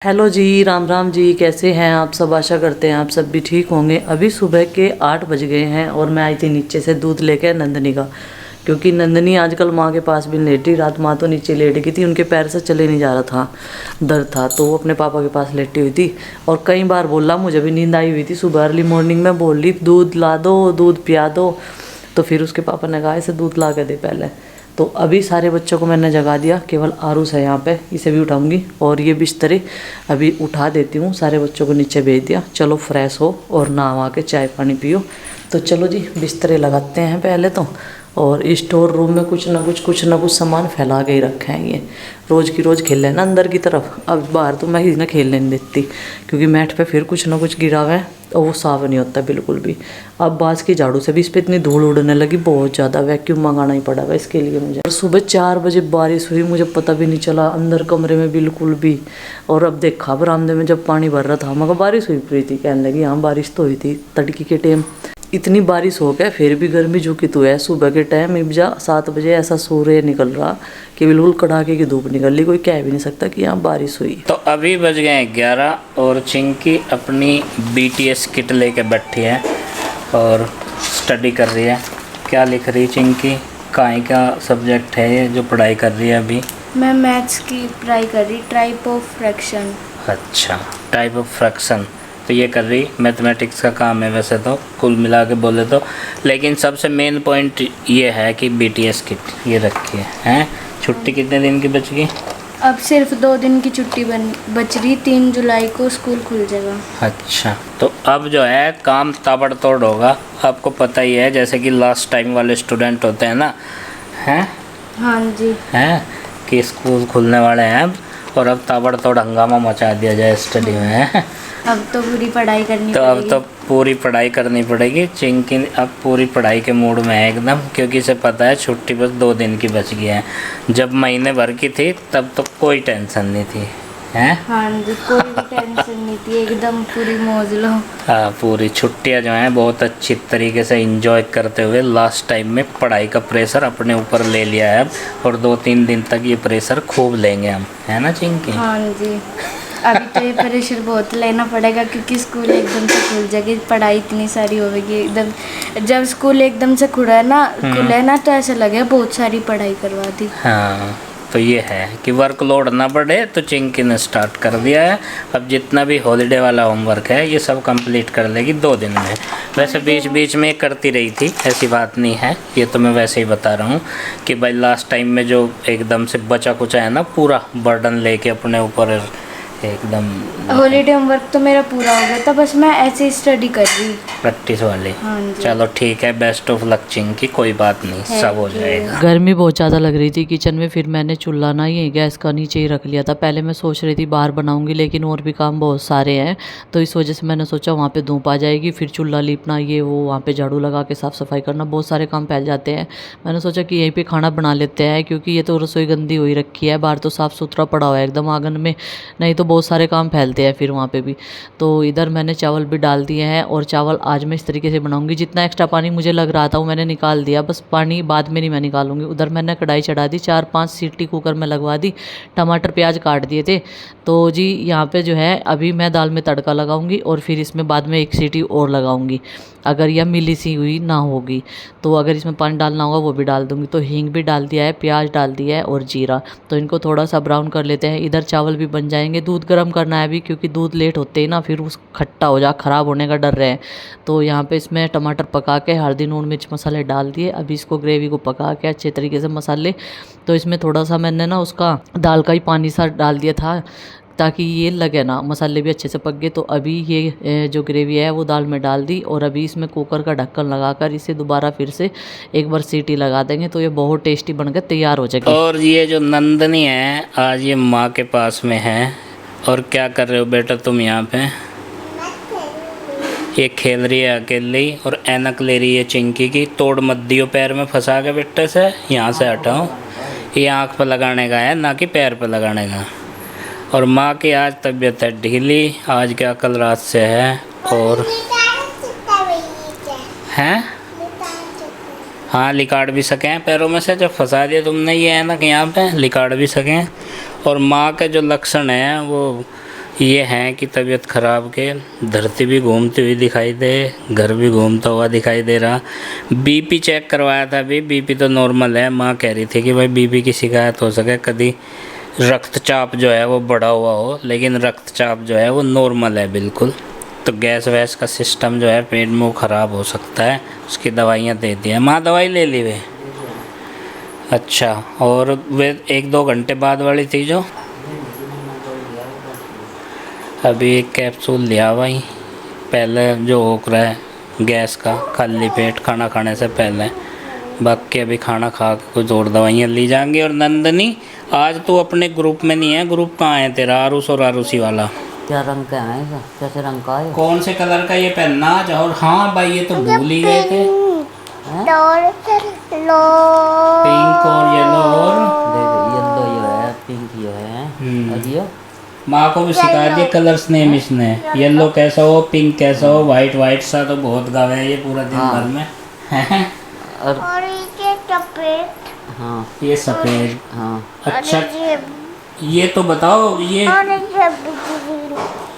Hello जी, राम राम जी। कैसे हैं आप सब? आशा करते हैं आप सब भी ठीक होंगे। अभी सुबह के 8 बज गए हैं और मैं आई थी नीचे से दूध लेकर नंदनी का, क्योंकि नंदनी आजकल माँ के पास भी लेटी। रात माँ तो नीचे लेट गई थी, उनके पैर से चले नहीं जा रहा था, दर्द था, तो वो अपने पापा के पास लेटी हुई थी। और कई बार बोला, मुझे भी नींद आई हुई थी। सुबह अर्ली मॉर्निंग में बोल रही दूध ला दो, दूध पिया दो। तो फिर उसके पापा ने कहा इसे दूध ला के दे पहले। तो अभी सारे बच्चों को मैंने जगा दिया, केवल आरूस है यहाँ पे, इसे भी उठाऊंगी। और ये बिस्तरे अभी उठा देती हूँ, सारे बच्चों को नीचे भेज दिया। चलो फ्रेश हो और नहा के चाय पानी पियो। तो चलो जी, बिस्तरे लगाते हैं पहले तो। और स्टोर रूम में कुछ ना कुछ सामान फैला के ही रखे हैं। ये रोज़ की रोज़ खेल रहे हैं ना अंदर की तरफ। अब बाहर तो मैं इन्हें खेलने नहीं देती, क्योंकि मैट पे फिर कुछ ना कुछ गिरा हुआ है और वो साफ नहीं होता बिल्कुल भी। अब बाज की झाड़ू से भी इस पर इतनी धूल उड़ने लगी, बहुत ज़्यादा। वैक्यूम मंगाना ही पड़ा हुआ इसके लिए मुझे। और सुबह 4 बजे बारिश हुई, मुझे पता भी नहीं चला अंदर कमरे में बिल्कुल भी। और अब देखा बरामदे में जब पानी भर रहा था, मगर बारिश हुई पूरी थी। कहने लगी हाँ बारिश तो हुई थी तड़की के टाइम। इतनी बारिश हो गया फिर भी गर्मी झुकी तो है। सुबह के टाइम इब्जा 7 बजे ऐसा सूर्य निकल रहा कि बिल्कुल कड़ाके की धूप निकल ली। कोई कह भी नहीं सकता कि यहाँ बारिश हुई। तो अभी बज गए 11 और चिंकी अपनी BTS किट लेके बैठी है और स्टडी कर रही है। क्या लिख रही है चिंकी? काहे का सब्जेक्ट है ये जो पढ़ाई कर रही है अभी? मैं मैथ्स की पढ़ाई कर रही, टाइप ऑफ फ्रैक्शन। अच्छा, टाइप ऑफ फ्रैक्शन तो ये कर रही। मैथमेटिक्स का काम है वैसे तो, कुल मिला के बोले तो। लेकिन सबसे मेन पॉइंट ये है कि BTS किट ये रखी है, हैं? छुट्टी कितने दिन की बच गई? अब सिर्फ 2 दिन की छुट्टी बच रही। 3 जुलाई को स्कूल खुल जाएगा। अच्छा, तो अब जो है काम ताबड़तोड़ होगा। आपको पता ही है, जैसे कि लास्ट टाइम वाले स्टूडेंट होते हैं ना, हैं? हाँ जी। हैं कि स्कूल खुलने वाले हैं अब, और अब ताबड़तोड़ हंगामा मचा दिया जाए स्टडी में। अब तो पूरी पढ़ाई करनी तो पड़ेगी। अब तो पूरी पढ़ाई करनी पड़ेगी। चिंकी अब पूरी पढ़ाई के मूड में है एकदम, क्योंकि इसे पता है छुट्टी बस 2 दिन की बच गई है। जब महीने भर की थी तब तो कोई टेंशन नहीं थी, हैं? हाँ जी, कोई भी टेंशन नहीं थी, एकदम पूरी मौज लो। हाँ, पूरी छुट्टियाँ जो हैं बहुत अच्छी तरीके से एंजॉय करते हुए लास्ट टाइम में पढ़ाई का प्रेशर अपने ऊपर ले लिया है अब, और 2-3 दिन तक ये प्रेशर खूब लेंगे हम, है ना चिंकी? हाँ जी। अभी तो ये प्रेशर बहुत लेना पड़ेगा, क्योंकि स्कूल एकदम से खुल जाएगी, पढ़ाई इतनी सारी होगी एकदम। जब स्कूल एकदम से खुले ना तो ऐसा लगे बहुत सारी पढ़ाई करवा दी। हाँ, तो ये है कि वर्कलोड ना बढ़े, तो चिंकी ने स्टार्ट कर दिया है। अब जितना भी हॉलीडे वाला होमवर्क है ये सब कंप्लीट कर लेगी 2 दिन में। वैसे बीच बीच में करती रही थी, ऐसी बात नहीं है, ये तो मैं वैसे ही बता रहा हूँ कि भाई लास्ट टाइम में जो एकदम से बचा कुचा है ना, पूरा बर्डन लेके अपने ऊपर एकदम। हॉलीडे होमवर्क तो मेरा पूरा हो गया था, बस मैं ऐसे ही स्टडी कर रही, प्रैक्टिस वाली। हाँ जी। चलो ठीक है, बेस्ट ऑफ लक चिंकी, कोई बात नहीं, सब हो जाएगा। गर्मी बहुत ज़्यादा लग रही थी किचन में, फिर मैंने चूल्हा ना ये गैस का नीचे ही रख लिया था। पहले मैं सोच रही थी बाहर बनाऊंगी, लेकिन और भी काम बहुत सारे हैं, तो इस वजह से मैंने सोचा वहाँ पे धूप आ जाएगी, फिर चूल्हा लीपना, ये वो, वहाँ पे झाड़ू लगा के साफ़ सफाई करना, बहुत सारे काम फैल जाते हैं। मैंने सोचा कि यहीं पर खाना बना लेते हैं, क्योंकि ये तो रसोई गंदी हुई रखी है, बाहर तो साफ़ सुथरा पड़ा हुआ है एकदम आंगन में, नहीं तो बहुत सारे काम फैलते हैं फिर वहाँ पे भी। तो इधर मैंने चावल भी डाल दिए हैं, और चावल आज मैं इस तरीके से बनाऊंगी। जितना एक्स्ट्रा पानी मुझे लग रहा था वो मैंने निकाल दिया, बस पानी बाद में नहीं मैं निकालूंगी। उधर मैंने कढ़ाई चढ़ा दी, 4-5 सीटी कुकर में लगवा दी, टमाटर प्याज काट दिए थे। तो जी यहाँ पे जो है अभी मैं दाल में तड़का लगाऊंगी, और फिर इसमें बाद में 1 सीटी और लगाऊंगी, अगर यह मिली सी हुई ना होगी तो। अगर इसमें पानी डालना होगा वो भी डाल दूंगी। तो हींग भी डाल दिया है, प्याज डाल दिया है, और जीरा। तो इनको थोड़ा सा ब्राउन कर लेते हैं। इधर चावल भी बन जाएंगे। दूध गर्म करना है अभी, क्योंकि दूध लेट होते ही ना फिर उस खट्टा हो जा, ख़राब होने का डर रहे। तो यहाँ पे इसमें टमाटर पका के हल्दी नून मिर्च मसाले डाल दिए। अभी इसको ग्रेवी को पका के अच्छे तरीके से मसाले, तो इसमें थोड़ा सा मैंने ना उसका दाल का ही पानी सा डाल दिया था, ताकि ये लगे ना, मसाले भी अच्छे से पक गए। तो अभी ये जो ग्रेवी है वो दाल में डाल दी, और अभी इसमें कुकर का ढक्कन लगाकर इसे दोबारा फिर से एक बार सीटी लगा देंगे, तो ये बहुत टेस्टी बनकर तैयार हो जाएगी। और ये जो नंदनी है आज ये माँ के पास में है। और क्या कर रहे हो बेटा तुम यहाँ पे? ये खेल रही है अकेली, और ऐनक ले रही है चिंकी की। तोड़ मत दियो पैर में फंसा के बेटे से, यहाँ से हटाओ। ये आँख पर लगाने का है, ना कि पैर पर लगाने का। और माँ की आज तबीयत है ढीली, आज क्या कल रात से है। और हैं? हाँ, लिकाड़ भी सकें पैरों में से, जब फंसा दिया तुमने ये है ना कि यहाँ पे लिकाड़ भी सकें। और माँ के जो लक्षण हैं वो ये हैं कि तबीयत ख़राब के धरती भी घूमती हुई दिखाई दे, घर भी घूमता हुआ दिखाई दे रहा। बीपी चेक करवाया था अभी, बीपी तो नॉर्मल है। माँ कह रही थी कि भाई बीपी की शिकायत हो सके, कभी रक्तचाप जो है वो बढ़ा हुआ हो, लेकिन रक्तचाप जो है वो नॉर्मल है बिल्कुल। तो गैस वैस का सिस्टम जो है पेट में वो ख़राब हो सकता है, उसकी दवाइयाँ दे दी है। माँ दवाई ले ली वे? अच्छा, और वे 1-2 घंटे बाद वाली थी जो अभी एक कैप्सूल लिया भाई, पहले जो हो रहा है गैस का, खाली पेट खाना खाने से पहले। बाकी अभी खाना खा के कुछ और दवाइयाँ ली जाएंगी। और नंदनी, आज तू अपने ग्रुप में नहीं है, ग्रुप कहाँ है तेरा, आरुष और आरुषी वाला? क्या रंग का है इसका? कैसे रंग का है? कौन से कलर का ये पहनना आज? और हाँ भाई, ये तो भूल ही गए थे, पिंक और येलो। और येलो ये है, पिंक ये है, और ये माँ को भी सिखा दिए कलर्स नेम इसने। येलो कैसा हो, पिंक कैसा हो, वाइट सा तो बहुत गावे है ये पूरा दिन भर में। और ये सफेद। हाँ, ये सफेद। हाँ। अच्छा, ये तो बताओ, ये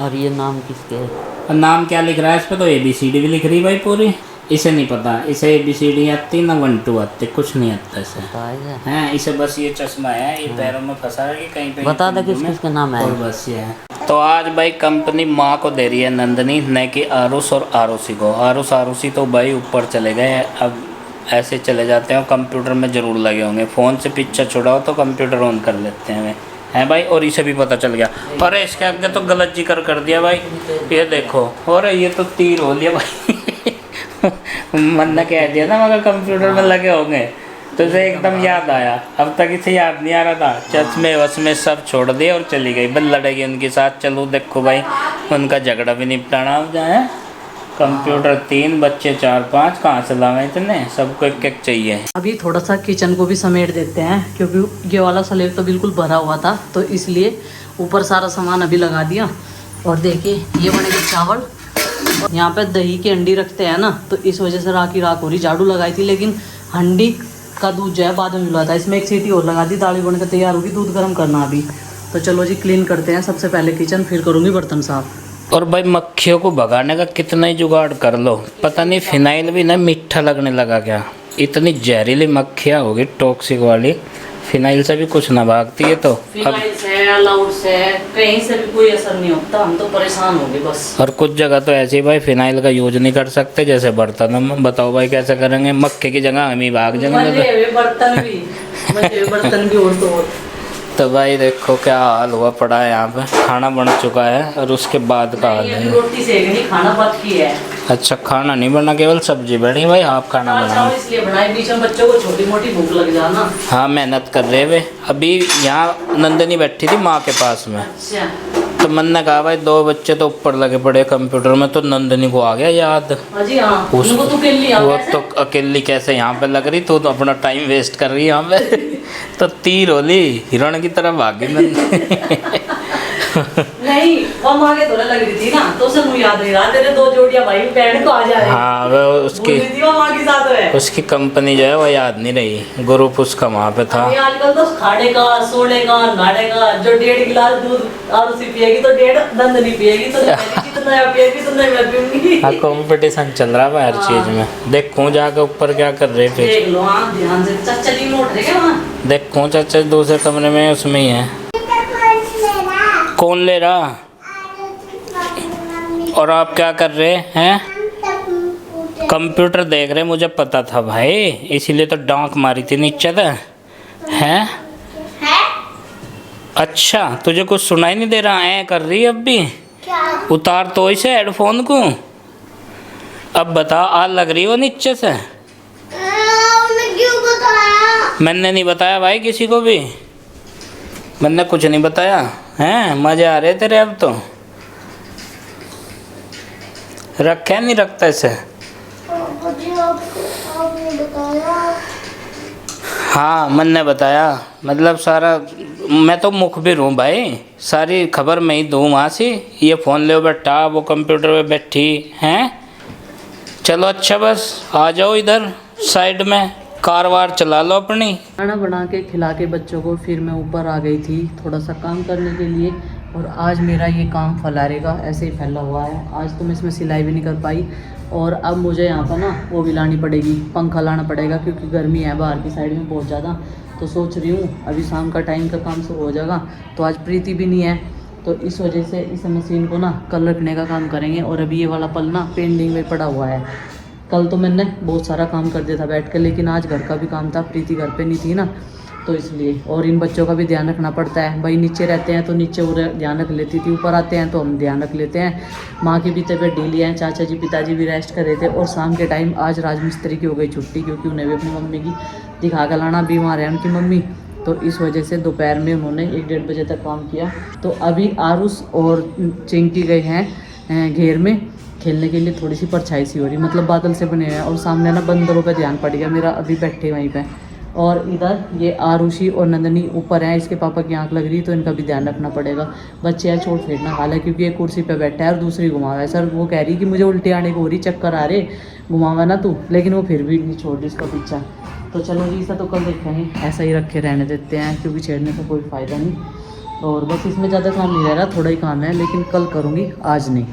और ये नाम किसके है? नाम क्या लिख रहा है इस पे? तो ABCD भी लिख रही भाई पूरी। इसे नहीं पता, इसे ABCD आती ना 1 2 आते, कुछ नहीं आता इसे। हैं, इसे बस ये चश्मा है, ये पैरों में फंसा है कि कहीं पे बता दे किस किसका नाम है। और बस ये है। तो आज भाई कंपनी माँ को दे रही है नंदनी, न कि आरुष और आरुषि को। आरुष आरुषि तो भाई ऊपर चले गए, अब ऐसे चले जाते हैं, कंप्यूटर में ज़रूर लगे होंगे। फ़ोन से पिक्चर छुड़ाओ तो कंप्यूटर ऑन कर लेते हैं हैं भाई। और इसे भी पता चल गया, अरे इसके आगे तो गलत जिक्र कर दिया भाई, ये देखो। और ये तो तीर हो लिया भाई मन ने कह दिया ना मगर कंप्यूटर में लगे होंगे, तो इसे एकदम याद आया। अब तक इसे याद नहीं आ रहा था, चश्मे वश्मे सब छोड़ दिए और चली गई। बल लड़ेगी उनके साथ, चलो देखो भाई उनका झगड़ा भी निपटाना हो जाए। कंप्यूटर 3, बच्चे 4-5, कहाँ से लावे इतने, सबको एक एक चाहिए। अभी थोड़ा सा किचन को भी समेट देते हैं, क्योंकि ये वाला स्लैब तो बिल्कुल भरा हुआ था, तो इसलिए ऊपर सारा सामान अभी लगा दिया। और देखिए ये बनेगा चावल, यहाँ पे दही की हंडी रखते हैं ना, तो इस वजह से राख हो रही। झाड़ू लगाई थी लेकिन हंडी का दूध जो है बाद में मिला था, इसमें एक सीटी और लगा दी, दाल बनकर तैयार होगी। दूध गर्म करना अभी, तो चलो जी क्लीन करते हैं सबसे पहले किचन, फिर करूँगी बर्तन साफ। और भाई मक्खियों को भगाने का कितना ही जुगाड़ कर लो, पता नहीं फिनाइल भी ना मीठा लगने लगा क्या। इतनी जहरीली मक्खियाँ होगी टॉक्सिक वाली, फिनाइल से भी कुछ ना भागती है। तो फिनाइल से, अलाउड से, कहीं से भी कोई असर नहीं होता, हम तो परेशान हो गए बस। और कुछ जगह तो ऐसे ही भाई फिनाइल का यूज नहीं कर सकते, जैसे बर्तनों में। बताओ भाई कैसे करेंगे, मक्खी की जगह हम ही भाग जाएंगे। बर्तन भी और तो तो भाई देखो क्या हाल हुआ पड़ा है यहाँ पे। खाना बन चुका है और उसके बाद का हाल है। रोटी सेकनी, खाना बाकी है। अच्छा, खाना नहीं बना, केवल सब्जी बनी भाई। आप खाना बनाओ, इसलिए बनाई, बीच में बच्चों को छोटी मोटी भूख लग जाना। हाँ, मेहनत कर रहे वे। अभी यहाँ नंदनी बैठी थी माँ के पास में, अच्छा, तो मन ने कहा भाई 2 बच्चे तो ऊपर लगे पड़े कंप्यूटर में, तो नंदनी को आ गया याद। उसको तो वो तो अकेली कैसे यहाँ पे लग रही, तो अपना टाइम वेस्ट कर रही यहाँ पे तो तीर होली हिरण की तरह भागी नंदनी नहीं, वो आगे थोड़ा लग रही थी ना, तो उसे मुझे याद नहीं रहा। तेरे 2 जोड़ियां भाई बहन को आ जा रही। हाँ, वो उसकी कंपनी जो है वो याद नहीं रही, ग्रुप उसका वहाँ पे था। आजकल तो खाड़ेगा, सोड़ेगा, नाड़ेगा। जो 1.5 गिलास दूध आरुषि पिएगी तो 1.5 नंदनी पिएगी, तो जितना पिएगी तो नहीं मैं पीऊंगी। हाँ, कंपटीशन चल रहा है हर चीज में। देखूं जाके ऊपर क्या कर रहे फिर। देख लो, हाँ ध्यान से। चाचा जी नोट रहे क्या वहाँ? देखूं चाचा दूसरे कमरे में, उसमें ही है। कौन ले रहा? और आप क्या कर रहे हैं? कंप्यूटर देख रहे, मुझे पता था भाई, इसीलिए तो डांक मारी थी नीचे से। हैं? अच्छा, तुझे कुछ सुनाई नहीं दे रहा है? कर रही अब भी? उतार तो इसे हेडफोन को। अब बता, आग लग रही हो नीचे से? क्यों बताया? मैंने नहीं बताया भाई किसी को भी, मैंने कुछ नहीं बताया। हैं, मजे आ रहे तेरे अब तो। रखे नहीं रखता इसे? हाँ, मैंने बताया, मतलब सारा मैं तो मुखबिर हूँ भाई, सारी खबर मैं ही दूँ वहाँ से। ये फ़ोन ले बैठा, वो कंप्यूटर पे बैठी हैं। चलो अच्छा, बस आ जाओ इधर साइड में, कार वार चला लो अपनी। खाना बना के खिला के बच्चों को फिर मैं ऊपर आ गई थी थोड़ा सा काम करने के लिए। और आज मेरा ये काम फलारेगा ऐसे ही फैला हुआ है। आज तो मैं इसमें सिलाई भी नहीं कर पाई और अब मुझे यहाँ पर ना वो भी लानी पड़ेगी, पंखा लाना पड़ेगा क्योंकि गर्मी है बाहर की साइड में बहुत ज़्यादा। तो सोच रही हूँ अभी शाम का टाइम का काम शुरू हो जाएगा, तो आज प्रीति भी नहीं है, तो इस वजह से इस मशीन को ना कल रखने का काम करेंगे। और अभी ये वाला पल ना पेंडिंग में पड़ा हुआ है। कल तो मैंने बहुत सारा काम कर दिया था बैठ कर, लेकिन आज घर का भी काम था, प्रीति घर पे नहीं थी ना, तो इसलिए। और इन बच्चों का भी ध्यान रखना पड़ता है भाई, नीचे रहते हैं तो नीचे वो ध्यान रख लेती थी, ऊपर आते हैं तो हम ध्यान रख लेते हैं। माँ की भी तबीयत ढीली है, चाचा जी पिताजी भी रेस्ट कर रहे थे। और शाम के टाइम आज राजमिस्त्री की हो गई छुट्टी, क्योंकि उन्हें भी अपनी मम्मी की दिखा कर लाना, बीमार है उनकी मम्मी, तो इस वजह से दोपहर में उन्होंने 1-1:30 बजे तक काम किया। तो अभी आरुष और चिंकी गए हैं घेर में खेलने के लिए, थोड़ी सी परछाई सी हो रही, मतलब बादल से बने हुए हैं। और सामने ना बंदरों पे ध्यान पड़ गया मेरा, अभी बैठे वहीं पे। और इधर ये आरुषि और नंदनी ऊपर हैं, इसके पापा की आंख लग रही, तो इनका भी ध्यान रखना पड़ेगा। बच्चे यार चोट फेंटना खा ले, क्योंकि एक कुर्सी पे बैठा है और दूसरी घुमा है। सर वो कह रही कि मुझे उल्टी आने को हो रही, चक्कर आ रहे, घुमावा ना तू, लेकिन वो फिर भी नहीं छोड़ रही इसका पीछा। तो चलो जी, इसे तो कल देखेंगे, ऐसा ही रखे रहने देते हैं, क्योंकि छेड़ने का कोई फ़ायदा नहीं। और बस इसमें ज़्यादा काम नहीं रह रहा, थोड़ा ही काम है, लेकिन कल करूँगी, आज नहीं।